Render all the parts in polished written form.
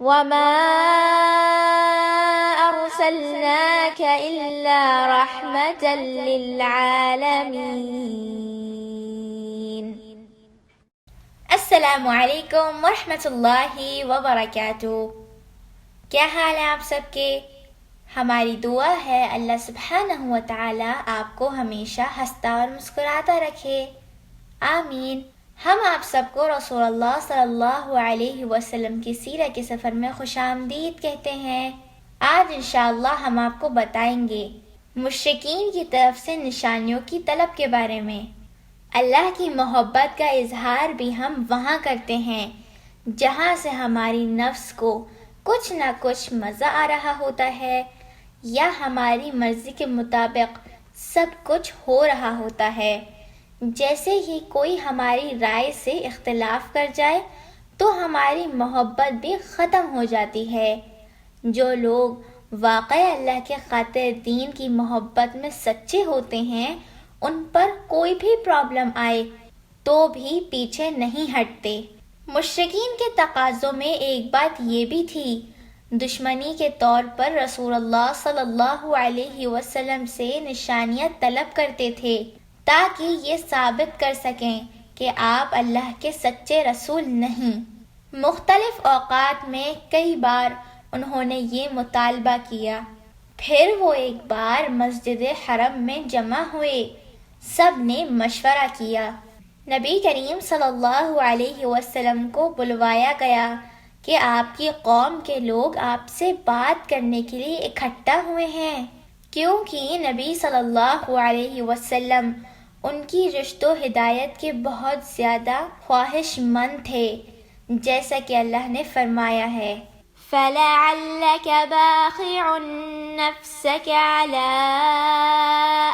وما أرسلناك إلا رحمة للعالمين۔ السلام علیکم ورحمۃ اللہ وبرکاتہ۔ کیا حال ہے آپ سب کے؟ ہماری دعا ہے اللہ سبحانہ و تعالی آپ کو ہمیشہ ہنستا اور مسکراتا رکھے، آمین۔ ہم آپ سب کو رسول اللہ صلی اللہ علیہ وسلم کی سیرت کے سفر میں خوش آمدید کہتے ہیں۔ آج انشاءاللہ ہم آپ کو بتائیں گے مشرکین کی طرف سے نشانیوں کی طلب کے بارے میں۔ اللہ کی محبت کا اظہار بھی ہم وہاں کرتے ہیں جہاں سے ہماری نفس کو کچھ نہ کچھ مزہ آ رہا ہوتا ہے یا ہماری مرضی کے مطابق سب کچھ ہو رہا ہوتا ہے۔ جیسے ہی کوئی ہماری رائے سے اختلاف کر جائے تو ہماری محبت بھی ختم ہو جاتی ہے۔ جو لوگ واقعی اللہ کے خاطر دین کی محبت میں سچے ہوتے ہیں ان پر کوئی بھی پرابلم آئے تو بھی پیچھے نہیں ہٹتے۔ مشرکین کے تقاضوں میں ایک بات یہ بھی تھی، دشمنی کے طور پر رسول اللہ صلی اللہ علیہ وسلم سے نشانیاں طلب کرتے تھے تاکہ یہ ثابت کر سکیں کہ آپ اللہ کے سچے رسول نہیں۔ مختلف اوقات میں کئی بار انہوں نے یہ مطالبہ کیا۔ پھر وہ ایک بار مسجد حرم میں جمع ہوئے، سب نے مشورہ کیا۔ نبی کریم صلی اللہ علیہ وسلم کو بلوایا گیا کہ آپ کی قوم کے لوگ آپ سے بات کرنے کے لیے اکٹھا ہوئے ہیں، کیونکہ نبی صلی اللہ علیہ وسلم ان کی رشد و ہدایت کے بہت زیادہ خواہش مند تھے، جیسا کہ اللہ نے فرمایا ہے فَلَعَلَّكَ بَاخِعٌ نَفْسَكَ عَلَىٰ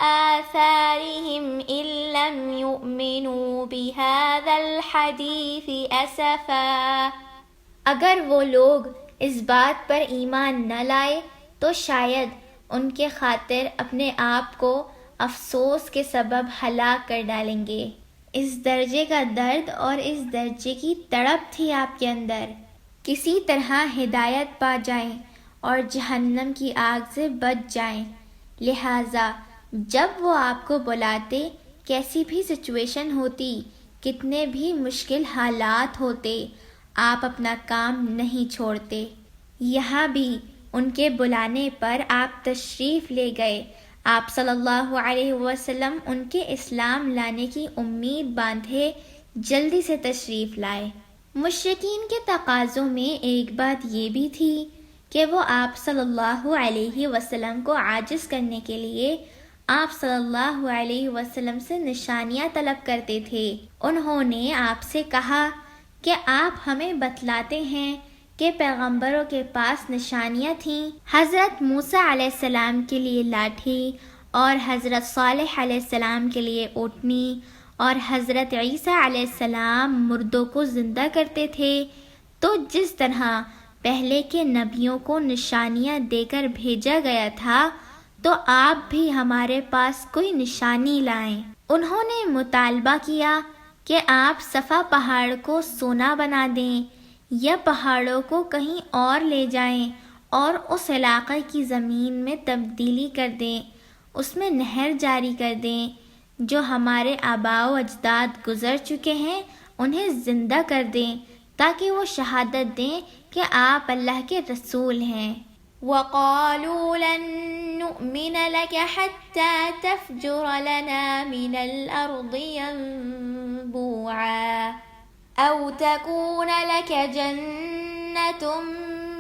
آثَارِهِمْ إِن لَّمْ يُؤْمِنُوا بِهَٰذَا الْحَدِيثِ أَسَفًا۔ اگر وہ لوگ اس بات پر ایمان نہ لائے تو شاید ان کے خاطر اپنے آپ کو افسوس کے سبب ہلاک کر ڈالیں گے۔ اس درجے کا درد اور اس درجے کی تڑپ تھی آپ کے اندر، کسی طرح ہدایت پا جائیں اور جہنم کی آگ سے بچ جائیں۔ لہٰذا جب وہ آپ کو بلاتے، کیسی بھی سچویشن ہوتی، کتنے بھی مشکل حالات ہوتے، آپ اپنا کام نہیں چھوڑتے۔ یہاں بھی ان کے بلانے پر آپ تشریف لے گئے۔ آپ صلی اللہ علیہ وسلم ان کے اسلام لانے کی امید باندھے جلدی سے تشریف لائے۔ مشرکین کے تقاضوں میں ایک بات یہ بھی تھی کہ وہ آپ صلی اللہ علیہ وسلم کو عاجز کرنے کے لیے آپ صلی اللہ علیہ وسلم سے نشانیاں طلب کرتے تھے۔ انہوں نے آپ سے کہا کہ آپ ہمیں بتلاتے ہیں کہ پیغمبروں کے پاس نشانیاں تھیں۔ حضرت موسیٰ علیہ السلام کے لیے لاٹھی، اور حضرت صالح علیہ السلام کے لیے اونٹنی، اور حضرت عیسیٰ علیہ السلام مردوں کو زندہ کرتے تھے۔ تو جس طرح پہلے کے نبیوں کو نشانیاں دے کر بھیجا گیا تھا تو آپ بھی ہمارے پاس کوئی نشانی لائیں۔ انہوں نے مطالبہ کیا کہ آپ صفا پہاڑ کو سونا بنا دیں یا پہاڑوں کو کہیں اور لے جائیں اور اس علاقے کی زمین میں تبدیلی کر دیں، اس میں نہر جاری کر دیں، جو ہمارے آباء و اجداد گزر چکے ہیں انہیں زندہ کر دیں تاکہ وہ شہادت دیں کہ آپ اللہ کے رسول ہیں۔ وَقَالُوا لَن نُّؤْمِنَ لَكَ حَتَّىٰ تَفْجُرَ لَنَا مِنَ الْأَرْضِ يَنبُوعًا أَوْ تَكُونَ لَكَ جَنَّةٌ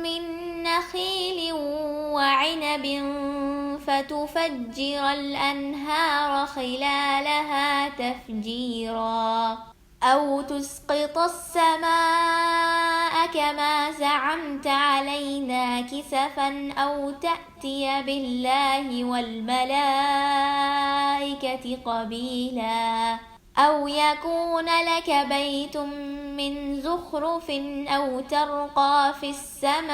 مِّن نَّخِيلٍ وَعِنَبٍ فَتُفَجِّرَ الْأَنْهَارَ خِلَالَهَا تَفْجِيرًا أَوْ تُسْقِطَ السَّمَاءَ كَمَا زَعَمْتَ عَلَيْنَا كِسَفًا أَوْ تَأْتِيَ بِاللَّهِ وَالْمَلَائِكَةِ قَبِيلًا أَوْ يَكُونَ لَكَ بَيْتٌ مِّن زُخْرُفٍ أَوْ تَرْقَىٰ فِي السَّمَاءِ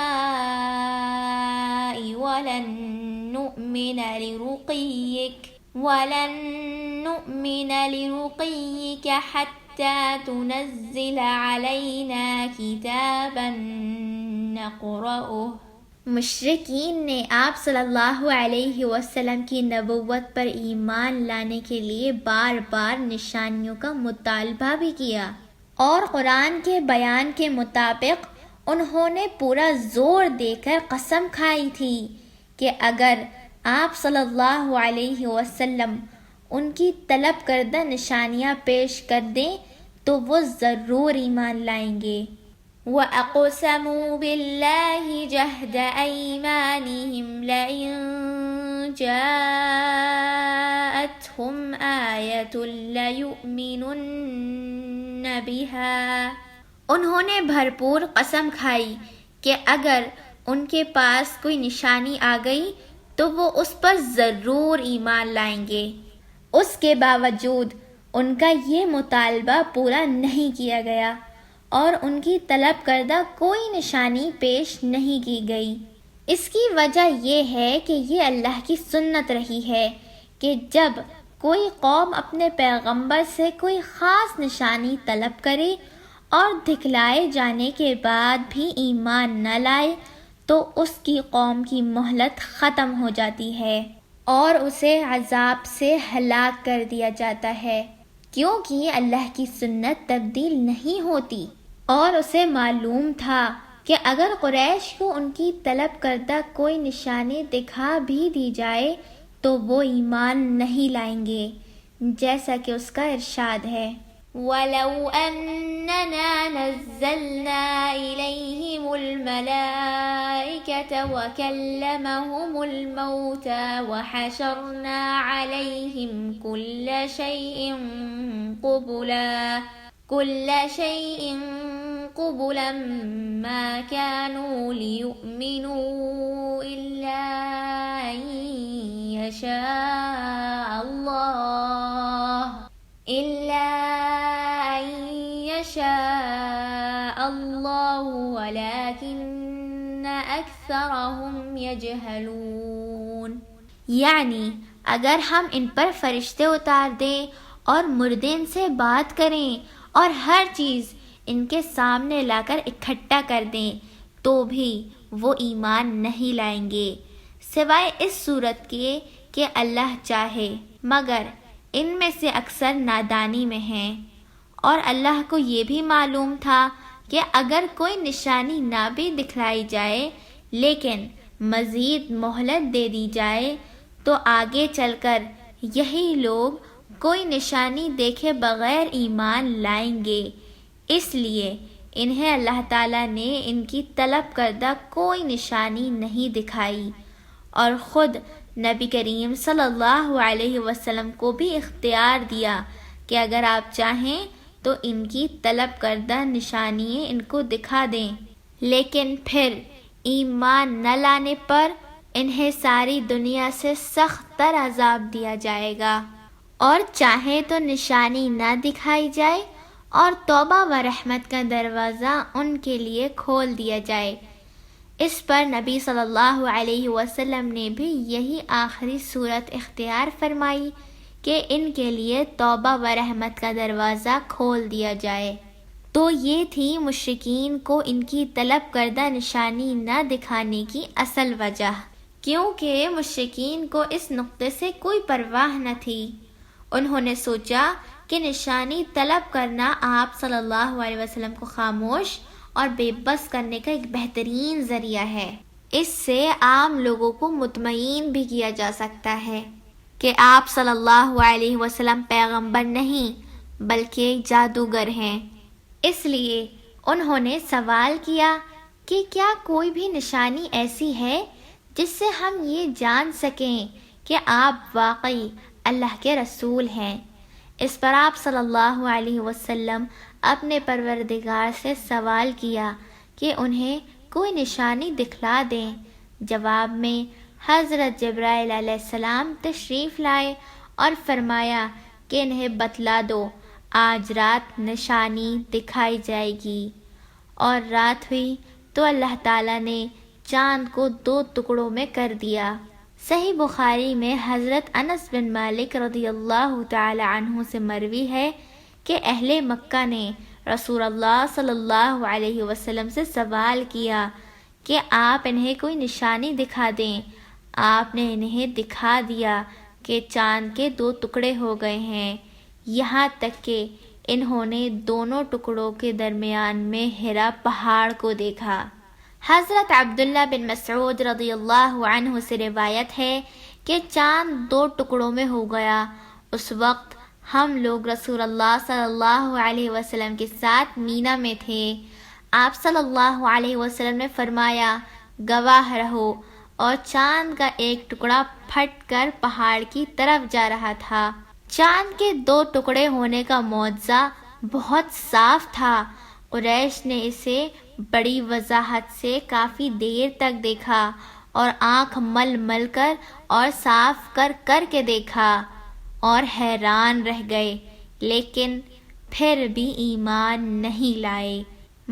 وَلَن نُّؤْمِنَ لِرُقِيِّكَ حَتَّىٰ تُنَزِّلَ عَلَيْنَا كِتَابًا نقرأه۔ مشرکین نے آپ صلی اللہ علیہ وسلم کی نبوت پر ایمان لانے کے لیے بار بار نشانیوں کا مطالبہ بھی کیا، اور قرآن کے بیان کے مطابق انہوں نے پورا زور دے کر قسم کھائی تھی کہ اگر آپ صلی اللہ علیہ وسلم ان کی طلب کردہ نشانیاں پیش کر دیں تو وہ ضرور ایمان لائیں گے۔ وَأَقْسَمُوا بِاللَّهِ جَهْدَ أَيْمَانِهِمْ لَئِن جَاءَتْهُمْ آيَةٌ لَيُؤْمِنُنَّ بِهَا۔ انہوں نے بھرپور قسم کھائی کہ اگر ان کے پاس کوئی نشانی آ گئی تو وہ اس پر ضرور ایمان لائیں گے۔ اس کے باوجود ان کا یہ مطالبہ پورا نہیں کیا گیا اور ان کی طلب کردہ کوئی نشانی پیش نہیں کی گئی۔ اس کی وجہ یہ ہے کہ یہ اللہ کی سنت رہی ہے کہ جب کوئی قوم اپنے پیغمبر سے کوئی خاص نشانی طلب کرے اور دکھلائے جانے کے بعد بھی ایمان نہ لائے تو اس کی قوم کی مہلت ختم ہو جاتی ہے اور اسے عذاب سے ہلاک کر دیا جاتا ہے، کیونکہ اللہ کی سنت تبدیل نہیں ہوتی، اور اسے معلوم تھا کہ اگر قریش کو ان کی طلب کردہ کوئی نشانی دکھا بھی دی جائے تو وہ ایمان نہیں لائیں گے، جیسا کہ اس کا ارشاد ہے وَلَوْ أَنَّنَا نَزَّلْنَا إِلَيْهِمُ الْمَلَائِكَةَ وَكَلَّمَهُمُ الْمَوْتَى وَحَشَرْنَا عَلَيْهِمْ كُلَّ شَيْءٍ قُبُلًا مَا كَانُوا لِيُؤْمِنُوا إِلَّا أَن يَشَاءَ اللَّهُ وَلَكِنَّ أَكْثَرَهُمْ يَجْهَلُونَ۔ یعنی اگر ہم ان پر فرشتے اتار دیں اور مردے ان سے بات کریں اور ہر چیز ان کے سامنے لا کر اکٹھا کر دیں تو بھی وہ ایمان نہیں لائیں گے، سوائے اس صورت کے کہ اللہ چاہے، مگر ان میں سے اکثر نادانی میں ہیں۔ اور اللہ کو یہ بھی معلوم تھا کہ اگر کوئی نشانی نہ بھی دکھلائی جائے لیکن مزید مہلت دے دی جائے تو آگے چل کر یہی لوگ کوئی نشانی دیکھے بغیر ایمان لائیں گے، اس لیے انہیں اللہ تعالیٰ نے ان کی طلب کردہ کوئی نشانی نہیں دکھائی، اور خود نبی کریم صلی اللہ علیہ وسلم کو بھی اختیار دیا کہ اگر آپ چاہیں تو ان کی طلب کردہ نشانیاں ان کو دکھا دیں، لیکن پھر ایمان نہ لانے پر انہیں ساری دنیا سے سخت تر عذاب دیا جائے گا، اور چاہے تو نشانی نہ دکھائی جائے اور توبہ و رحمت کا دروازہ ان کے لیے کھول دیا جائے۔ اس پر نبی صلی اللہ علیہ وسلم نے بھی یہی آخری صورت اختیار فرمائی کہ ان کے لیے توبہ و رحمت کا دروازہ کھول دیا جائے۔ تو یہ تھی مشرکین کو ان کی طلب کردہ نشانی نہ دکھانے کی اصل وجہ، کیونکہ مشرکین کو اس نقطے سے کوئی پرواہ نہ تھی۔ انہوں نے سوچا کہ نشانی طلب کرنا آپ صلی اللہ علیہ وسلم کو خاموش اور بے بس کرنے کا ایک بہترین ذریعہ ہے، اس سے عام لوگوں کو مطمئن بھی کیا جا سکتا ہے کہ آپ صلی اللہ علیہ وسلم پیغمبر نہیں بلکہ جادوگر ہیں۔ اس لیے انہوں نے سوال کیا کہ کیا کوئی بھی نشانی ایسی ہے جس سے ہم یہ جان سکیں کہ آپ واقعی اللہ کے رسول ہیں؟ اس پر آپ صلی اللہ علیہ وسلم اپنے پروردگار سے سوال کیا کہ انہیں کوئی نشانی دکھلا دیں۔ جواب میں حضرت جبرائیل علیہ السلام تشریف لائے اور فرمایا کہ انہیں بتلا دو آج رات نشانی دکھائی جائے گی، اور رات ہوئی تو اللہ تعالیٰ نے چاند کو 2 ٹکڑوں میں کر دیا۔ صحیح بخاری میں حضرت انس بن مالک رضی اللہ تعالی عنہ سے مروی ہے کہ اہل مکہ نے رسول اللہ صلی اللہ علیہ وسلم سے سوال کیا کہ آپ انہیں کوئی نشانی دکھا دیں۔ آپ نے انہیں دکھا دیا کہ چاند کے 2 ٹکڑے ہو گئے ہیں، یہاں تک کہ انہوں نے دونوں ٹکڑوں کے درمیان میں ہرا پہاڑ کو دیکھا۔ حضرت عبداللہ بن مسعود رضی اللہ عنہ سے روایت ہے کہ چاند 2 ٹکڑوں میں ہو گیا۔ اس وقت ہم لوگ رسول اللہ صلی اللہ علیہ وسلم کے ساتھ مینا میں تھے۔ آپ صلی اللہ علیہ وسلم نے فرمایا، گواہ رہو، اور چاند کا ایک ٹکڑا پھٹ کر پہاڑ کی طرف جا رہا تھا۔ چاند کے 2 ٹکڑے ہونے کا معجزہ بہت صاف تھا۔ قریش نے اسے بڑی وضاحت سے کافی دیر تک دیکھا اور آنکھ مل مل کر اور صاف کر کر کے دیکھا اور حیران رہ گئے، لیکن پھر بھی ایمان نہیں لائے،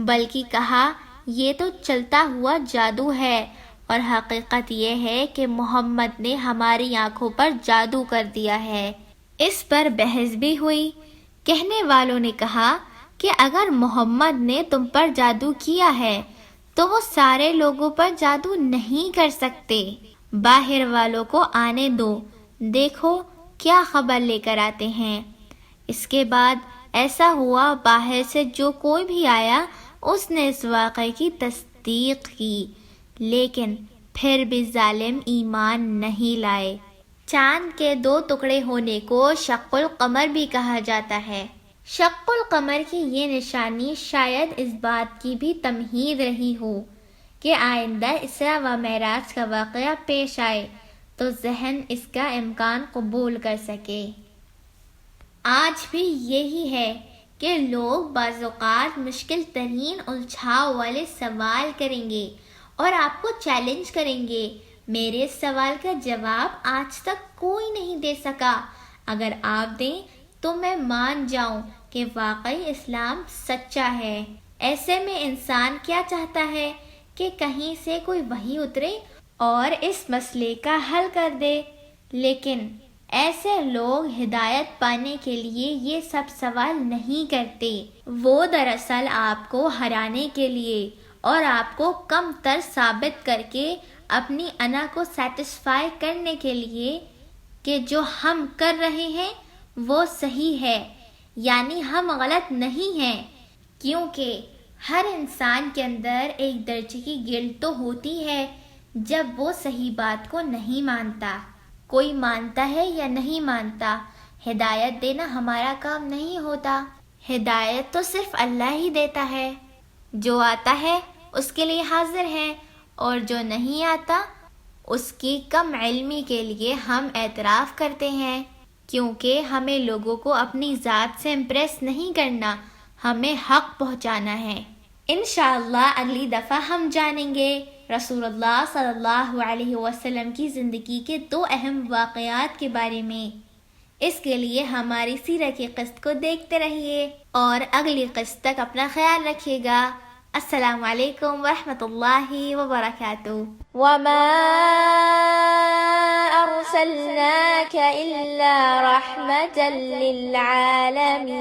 بلکہ کہا یہ تو چلتا ہوا جادو ہے، اور حقیقت یہ ہے کہ محمد نے ہماری آنکھوں پر جادو کر دیا ہے۔ اس پر بحث بھی ہوئی۔ کہنے والوں نے کہا کہ اگر محمد نے تم پر جادو کیا ہے تو وہ سارے لوگوں پر جادو نہیں کر سکتے، باہر والوں کو آنے دو، دیکھو کیا خبر لے کر آتے ہیں۔ اس کے بعد ایسا ہوا، باہر سے جو کوئی بھی آیا اس نے اس واقعے کی تصدیق کی، لیکن پھر بھی ظالم ایمان نہیں لائے۔ چاند کے 2 ٹکڑے ہونے کو شق القمر بھی کہا جاتا ہے۔ شق القمر کی یہ نشانی شاید اس بات کی بھی تمہید رہی ہو کہ آئندہ اسراء و معراج کا واقعہ پیش آئے تو ذہن اس کا امکان قبول کر سکے۔ آج بھی یہی ہے کہ لوگ بعض اوقات مشکل ترین الجھاؤ والے سوال کریں گے اور آپ کو چیلنج کریں گے۔ میرے سوال کا جواب آج تک کوئی نہیں دے سکا، اگر آپ دیں تو میں مان جاؤں کہ واقعی اسلام سچا ہے۔ ایسے میں انسان کیا چاہتا ہے کہ کہیں سے کوئی وحی اترے اور اس مسئلے کا حل کر دے، لیکن ایسے لوگ ہدایت پانے کے لیے یہ سب سوال نہیں کرتے۔ وہ دراصل آپ کو ہرانے کے لیے اور آپ کو کم تر ثابت کر کے اپنی انا کو سیٹسفائی کرنے کے لیے کہ جو ہم کر رہے ہیں وہ صحیح ہے، یعنی ہم غلط نہیں ہیں، کیونکہ ہر انسان کے اندر ایک درجے کی گلٹ تو ہوتی ہے جب وہ صحیح بات کو نہیں مانتا۔ کوئی مانتا ہے یا نہیں مانتا، ہدایت دینا ہمارا کام نہیں ہوتا، ہدایت تو صرف اللہ ہی دیتا ہے۔ جو آتا ہے اس کے لیے حاضر ہیں، اور جو نہیں آتا اس کی کم علمی کے لیے ہم اعتراف کرتے ہیں، کیونکہ ہمیں لوگوں کو اپنی ذات سے امپریس نہیں کرنا، ہمیں حق پہنچانا ہے۔ انشاءاللہ اگلی دفعہ ہم جانیں گے رسول اللہ صلی اللہ علیہ وسلم کی زندگی کے 2 اہم واقعات کے بارے میں۔ اس کے لیے ہماری سیرت کی قسط کو دیکھتے رہیے اور اگلی قسط تک اپنا خیال رکھیے گا۔ السلام علیکم ورحمۃ اللہ وبرکاتہ۔ وما أرسلناك إلا رحمة للعالمين۔